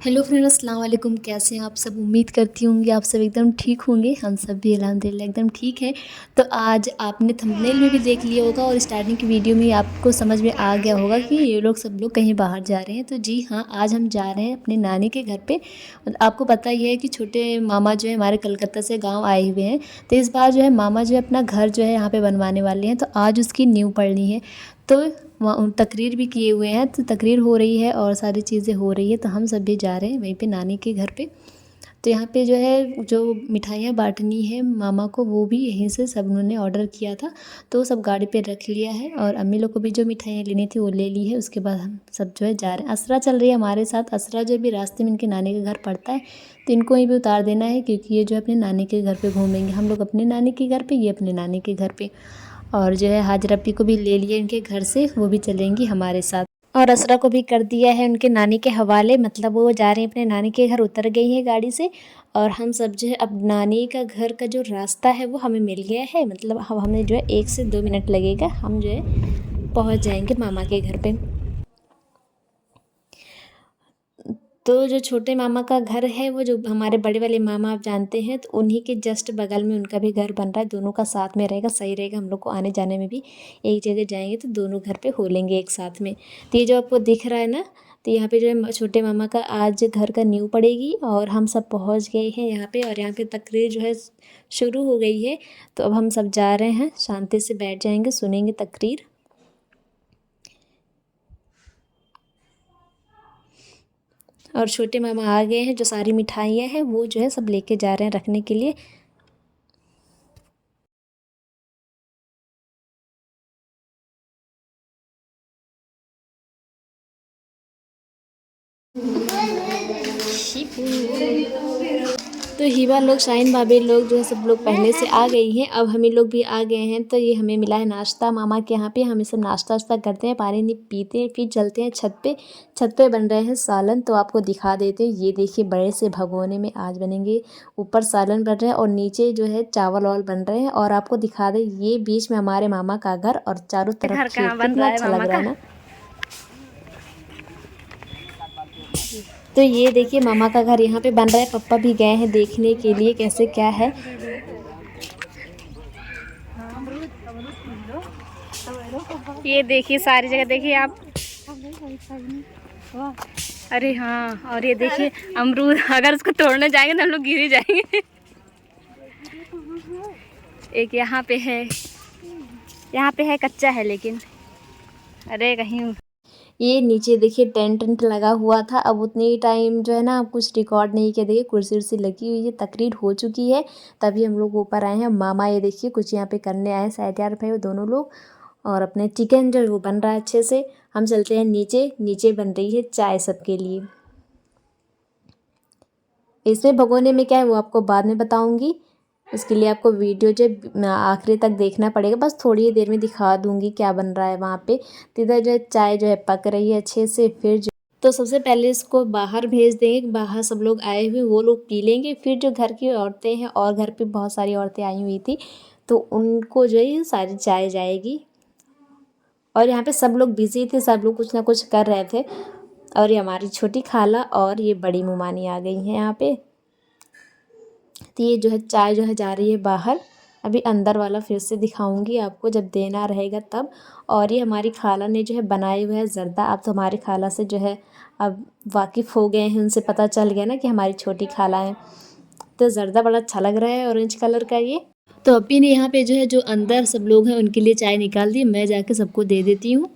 Hello friend, अस्सलाम वालेकुम। कैसे हैं आप सब? उम्मीद करती होंगी आप सब एकदम ठीक होंगे। हम सब भी अल्हम्दुलिल्लाह एकदम ठीक है। तो आज आपने थंबनेल में भी देख लिया होगा और स्टार्टिंग की वीडियो में ही आपको समझ में आ गया होगा कि ये लोग सब लोग कहीं बाहर जा रहे हैं। तो जी हाँ, आज हम जा रहे हैं अपने नानी के घर पे। आपको पता ही है कि छोटे मामा जो है हमारे कलकत्ता से गाँव आए हुए हैं। तो इस बार जो है मामा जो है अपना घर जो है यहाँ पर बनवाने वाले हैं। तो आज उसकी नींव पड़नी है। तो वहाँ तकरीर भी किए हुए हैं। तो तकरीर हो रही है और सारी चीज़ें हो रही है। तो हम सब भी जा रहे हैं वहीं पे नानी के घर पे। तो यहाँ पे जो है जो मिठाइयाँ बांटनी है मामा को, वो भी यहीं से सब उन्होंने ऑर्डर किया था। तो सब गाड़ी पे रख लिया है और अम्मी लोग को भी जो मिठाइयाँ लेनी थी वो ले ली है। उसके बाद हम सब जो है जा रहे हैं। असरा चल रही है हमारे साथ। असरा जो भी रास्ते में इनके नानी के घर पड़ता है, तो इनको यहीं भी उतार देना है क्योंकि ये जो है अपने नानी के घर पे घूमेंगे। हम लोग अपने नानी के घर पे, ये अपने नानी के घर पे। और जो है हाजरप्पी को भी ले लिया इनके घर से, वो भी चलेंगी हमारे साथ। और असरा को भी कर दिया है उनके नानी के हवाले, मतलब वो जा रहे हैं अपने नानी के घर, उतर गई है गाड़ी से। और हम सब जो है अब नानी का घर का जो रास्ता है वो हमें मिल गया है। मतलब हमें जो है 1 से 2 मिनट लगेगा, हम जो है पहुंच जाएंगे मामा के घर पे। तो जो छोटे मामा का घर है, वो जो हमारे बड़े वाले मामा आप जानते हैं, तो उन्हीं के जस्ट बगल में उनका भी घर बन रहा है। दोनों का साथ में रहेगा, सही रहेगा। हम लोग को आने जाने में भी एक जगह जाएंगे तो दोनों घर पे हो लेंगे एक साथ में। तो ये जो आपको दिख रहा है ना, तो यहाँ पे जो है छोटे मामा का आज घर का नींव पड़ेगी और हम सब पहुँच गए हैं यहाँ पे। और यहाँ पे तकरीर जो है शुरू हो गई है। तो अब हम सब जा रहे हैं, शांति से बैठ जाएंगे, सुनेंगे तकरीर। और छोटे मामा आ गए हैं। जो सारी मिठाइयाँ हैं वो जो है सब लेके जा रहे हैं रखने के लिए। तो हिबा लोग, शाहीन भाभी लोग जो है सब लोग पहले से आ गई हैं। अब हम ही लोग भी आ गए हैं। तो ये हमें मिला है नाश्ता मामा के यहाँ पे। हम सब नाश्ता वाश्ता करते हैं, पानी नहीं पीते हैं, फिर चलते हैं छत पे। छत पे बन रहे हैं सालन, तो आपको दिखा देते हैं। ये देखिए बड़े से भगोने में आज बनेंगे। ऊपर सालन बन रहे हैं और नीचे जो है चावल वावल बन रहे हैं। और आपको दिखा दें, ये बीच में हमारे मामा का घर और चारों तरफ खेत। कितना अच्छा लग रहा है ना। तो ये देखिए मामा का घर यहाँ पे बन रहा है। पापा भी गए हैं देखने के लिए कैसे क्या है। ये देखिए सारी जगह देखिए आप। अरे हाँ, और ये देखिए अमरूद, अगर उसको तोड़ने जाएंगे तो हम लोग गिर ही जाएंगे। एक यहाँ पे है, यहाँ पे है, कच्चा है लेकिन। अरे कहीं ये नीचे देखिए टेंट टेंट लगा हुआ था। अब उतनी टाइम जो है ना कुछ रिकॉर्ड नहीं किया। देखिए कुर्सी उर्सी लगी हुई है, तकरीर हो चुकी है, तभी हम लोग ऊपर आए हैं। मामा ये देखिए कुछ यहाँ पे करने आए हैं, शायद यार भाई वो दोनों लोग। और अपने चिकन जो है वो बन रहा है अच्छे से। हम चलते हैं नीचे। नीचे बन रही है चाय सबके लिए। इसमें भगोने में क्या है वो आपको बाद में बताऊंगी। उसके लिए आपको वीडियो जो आखिरी तक देखना पड़ेगा। बस थोड़ी ही देर में दिखा दूंगी क्या बन रहा है वहाँ पे। तो इधर जो है चाय जो है पक रही है अच्छे से। फिर जो तो सबसे पहले इसको बाहर भेज देंगे। बाहर सब लोग आए हुए वो लोग पी लेंगे। फिर जो घर की औरतें हैं, और घर पे बहुत सारी औरतें आई हुई थी, तो उनको जो है सारी चाय जाएगी। और यहाँ पे सब लोग बिजी थे, सब लोग कुछ ना कुछ कर रहे थे। और ये हमारी छोटी खाला और ये बड़ी मुमानी आ गई हैं यहाँ पे। तो ये जो है चाय जो है जा रही है बाहर। अभी अंदर वाला फिर से दिखाऊंगी आपको जब देना रहेगा तब। और ये हमारी खाला ने जो है बनाए हुए है ज़र्दा। आप तो हमारी खाला से जो है अब वाकिफ़ हो गए हैं, उनसे पता चल गया ना कि हमारी छोटी खाला है। तो ज़र्दा बड़ा अच्छा लग रहा है, ऑरेंज कलर का ये। तो अप्पी ने यहाँ पे जो है जो अंदर सब लोग हैं उनके लिए चाय निकाल दी। मैं जाके सबको दे देती हूँ।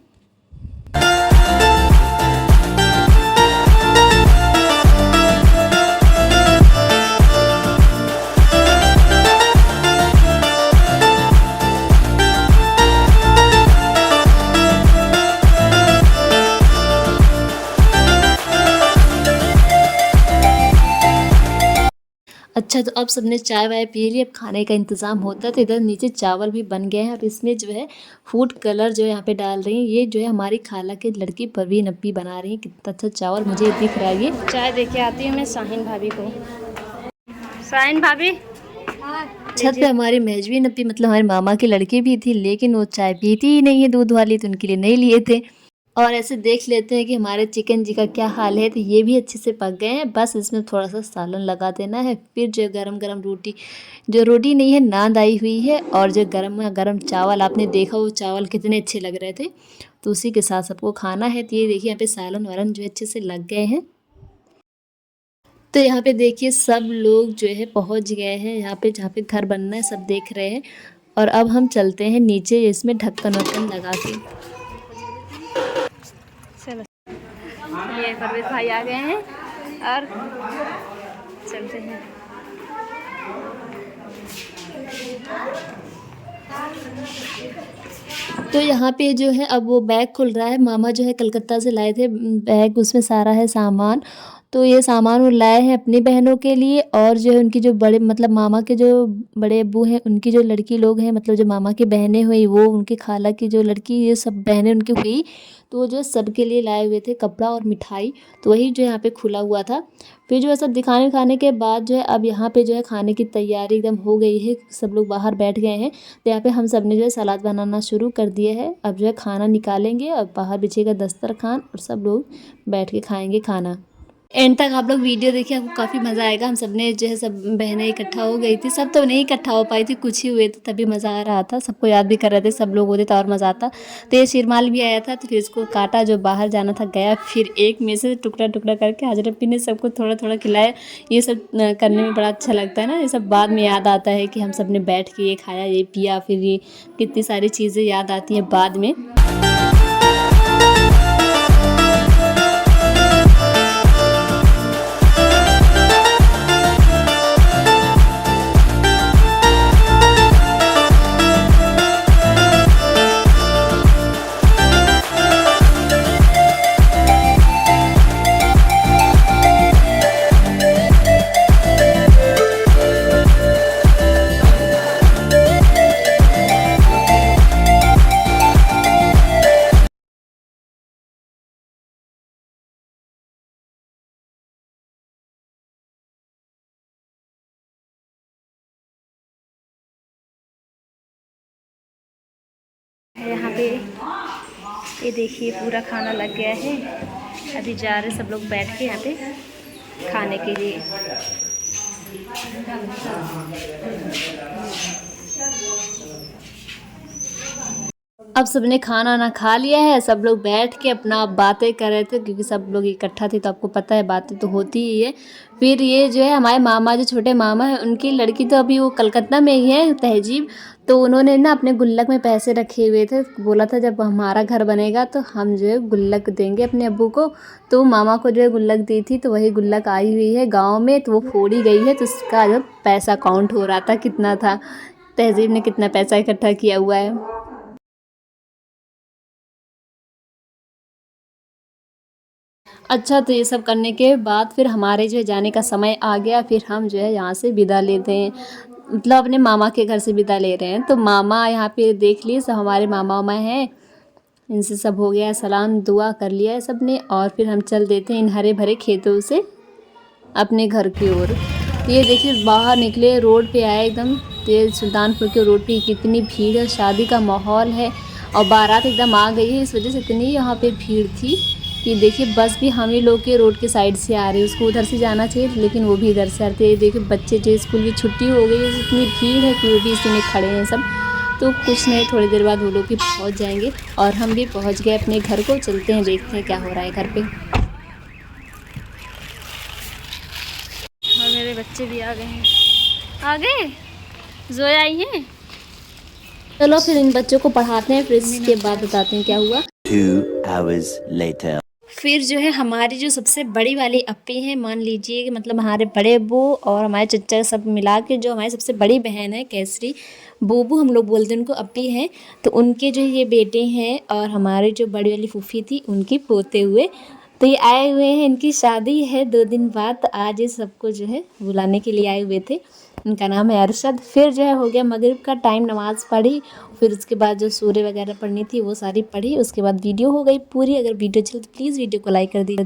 अच्छा, तो अब सबने चाय वाय पी ली। अब खाने का इंतज़ाम होता है। तो इधर नीचे चावल भी बन गए हैं। अब इसमें जो है फूड कलर जो है यहाँ पे डाल रही हैं। ये जो है हमारी खाला की लड़की परवीन अप्पी बना रही है। कितना अच्छा चावल मुझे दिख रहा है। ये चाय देके आती हूँ मैं शाहीन भाभी को। शाहीन भाभी छत पे हमारी मेजवीन अप्पी, मतलब हमारे मामा की लड़की भी थी, लेकिन वो चाय पीती ही नहीं है दूध वाली, तो उनके लिए नहीं लिए थे। और ऐसे देख लेते हैं कि हमारे चिकन जी का क्या हाल है। तो ये भी अच्छे से पक गए हैं, बस इसमें थोड़ा सा सालन लगा देना है। फिर जो गरम गरम रोटी, जो रोटी नहीं है नान आई हुई है, और जो गरम गरम चावल, आपने देखा वो चावल कितने अच्छे लग रहे थे, तो उसी के साथ सबको खाना है। तो ये देखिए यहाँ पे सालन वालन जो अच्छे से लग गए हैं। तो यहाँ पे देखिए सब लोग जो है पहुँच गए हैं यहाँ पे, जहाँ पे घर बनना है, सब देख रहे हैं। और अब हम चलते हैं नीचे, इसमें ढक्कन वक्कन लगा के। चलो, ये परवेज भाई आ गए हैं और चलते हैं। तो यहाँ पे जो है अब वो बैग खुल रहा है। मामा जो है कलकत्ता से लाए थे बैग, उसमें सारा है सामान। तो ये सामान वो लाए हैं अपनी बहनों के लिए, और जो है उनकी जो बड़े मतलब मामा के जो बड़े अब्बू हैं, उनकी जो लड़की लोग हैं, मतलब जो मामा की बहनें हुई, वो उनकी खाला की जो लड़की, ये सब बहनें उनकी हुई। तो वो जो सबके लिए लाए हुए थे कपड़ा और मिठाई, तो वही जो यहाँ पे खुला हुआ था। फिर जो है सब दिखाने खाने के बाद जो है अब यहाँ पे जो है खाने की तैयारी एकदम हो गई है, सब लोग बाहर बैठ गए हैं। तो यहाँ पे हम सब ने जो है सलाद बनाना शुरू कर दिया है। अब जो है खाना निकालेंगे और बाहर बिछेगा दस्तरखान, और सब लोग बैठ के खाएंगे खाना। एंड तक आप लोग वीडियो देखिए, आपको काफ़ी मज़ा आएगा। हम सब ने जो है सब बहनें इकट्ठा हो गई थी, सब तो नहीं इकट्ठा हो पाई थी, कुछ ही हुए थे, तभी मज़ा आ रहा था। सबको याद भी कर रहे थे, सब लोग होते तो और मज़ा आता। तो ये शिरमाल भी आया था, तो फिर इसको काटा, जो बाहर जाना था गया। फिर एक में से टुकड़ा टुकड़ा करके हजरपी ने सबको थोड़ा थोड़ा खिलाया। ये सब करने में बड़ा अच्छा लगता है ना, ये सब बाद में याद आता है कि हम सब ने बैठ के ये खाया, ये पिया। फिर ये कितनी सारी चीज़ें याद आती हैं बाद में। यहाँ पे ये देखिए पूरा खाना लग गया है। अभी जा रहे सब लोग बैठ के यहाँ पे खाने के लिए। अब सबने खाना ना खा लिया है, सब लोग बैठ के अपना बातें कर रहे थे, क्योंकि सब लोग इकट्ठा थे तो आपको पता है बातें तो होती ही है। फिर ये जो है हमारे मामा, जो छोटे मामा है, उनकी लड़की तो अभी वो कलकत्ता में ही है, तहजीब। तो उन्होंने ना अपने गुल्लक में पैसे रखे हुए थे, बोला था जब हमारा घर बनेगा तो हम जो है गुल्लक देंगे अपने अब्बू को। तो मामा को जो है गुल्लक दी थी, तो वही गुल्लक आई हुई है गाँव में, तो वो फोड़ी गई है। तो उसका जो पैसा काउंट हो रहा था कितना था, तहजीब ने कितना पैसा इकट्ठा किया हुआ है। अच्छा, तो ये सब करने के बाद फिर हमारे जो है जाने का समय आ गया। फिर हम जो है यहाँ से विदा लेते हैं, मतलब अपने मामा के घर से विदा ले रहे हैं। तो मामा यहाँ पे देख लिए, सब हमारे मामा वामा हैं, इनसे सब हो गया सलाम दुआ कर लिया है सब ने। और फिर हम चल देते हैं इन हरे भरे खेतों से अपने घर की ओर। तो ये देखिए बाहर निकले, रोड पे आए एकदम। तो ये सुल्तानपुर के रोड पे कितनी भीड़ है, शादी का माहौल है, और बारात एकदम आ गई है, इस वजह से इतनी यहाँ पे भीड़ थी कि देखिए बस भी हम ही लोग के रोड के साइड से आ रही है। उसको उधर से जाना चाहिए, लेकिन वो भी इधर से आते हैं। देखिए बच्चे जो स्कूल की छुट्टी हो गई है, इतनी भीड़ है कि वो भी इसी में खड़े हैं सब। तो कुछ नहीं, थोड़ी देर बाद वो लोग भी पहुँच जाएंगे, और हम भी पहुँच गए अपने घर को। चलते हैं, देखते हैं क्या हो रहा है घर पे। और मेरे बच्चे भी आ गए हैं। आ गए, जोया आई हैं। चलो फिर इन बच्चों को पढ़ाते हैं, फिर इसके बाद बताते हैं क्या हुआ। 2 hours later. फिर जो है हमारी जो सबसे बड़ी वाली अप्पी हैं, मान लीजिए कि मतलब हमारे बड़े अब्बू और हमारे चच्चा सब मिला के जो हमारी सबसे बड़ी बहन है केसरी, बोबू हम लोग बोलते हैं उनको, अप्पी हैं। तो उनके जो ये बेटे हैं, और हमारे जो बड़ी वाली फूफी थी उनकी पोते हुए, तो ये आए हुए हैं। इनकी शादी है 2 दिन बाद, तो आज ये सबको जो है बुलाने के लिए आए हुए थे। इनका नाम है अरशद। फिर जो है हो गया मगरिब का टाइम, नमाज़ पढ़ी, फिर उसके बाद जो सूर्य वगैरह पढ़नी थी वो सारी पढ़ी। उसके बाद वीडियो हो गई पूरी। अगर वीडियो अच्छी तो प्लीज़ वीडियो को लाइक कर दीजिए।